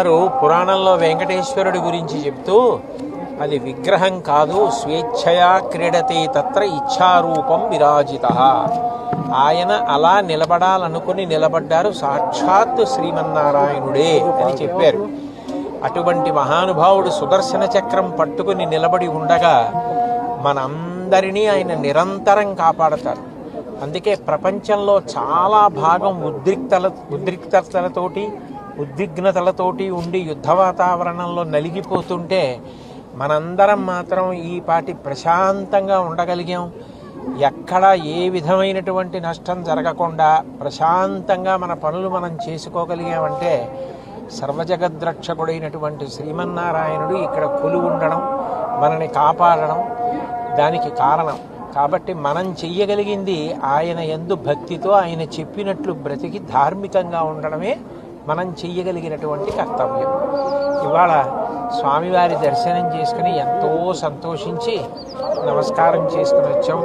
వారు పురాణంలో వెంకటేశ్వరుడి గురించి చెప్తూ అది విగ్రహం కాదు, స్వేచ్ఛయా క్రీడతే తత్ర ఇచ్ఛారూపం విరాజిత. ఆయన అలా నిలబడాలనుకుని నిలబడ్డారు, సాక్షాత్ శ్రీమన్నారాయణుడే అని చెప్పారు. అటువంటి మహానుభావుడు సుదర్శన చక్రం పట్టుకుని నిలబడి ఉండగా మనందరినీ ఆయన నిరంతరం కాపాడతారు. అందుకే ప్రపంచంలో చాలా భాగం ఉద్రిక్తతలతోటి ఉద్విగ్నతలతోటి ఉండి యుద్ధ వాతావరణంలో నలిగిపోతుంటే మనందరం మాత్రం ఈ పాటి ప్రశాంతంగా ఉండగలిగాం. ఎక్కడా ఏ విధమైనటువంటి నష్టం జరగకుండా ప్రశాంతంగా మన పనులు మనం చేసుకోగలిగామంటే సర్వజగద్రక్షకుడైనటువంటి శ్రీమన్నారాయణుడు ఇక్కడ కొలువు ఉండడం, మనని కాపాడడం దానికి కారణం. కాబట్టి మనం చెయ్యగలిగింది ఆయన యందు భక్తితో ఆయన చెప్పినట్లు బ్రతికి ధార్మికంగా ఉండడమే మనం చెయ్యగలిగినటువంటి కర్తవ్యం. ఇవాళ స్వామివారి దర్శనం చేసుకుని ఎంతో సంతోషించి నమస్కారం చేసుకుని వచ్చాం.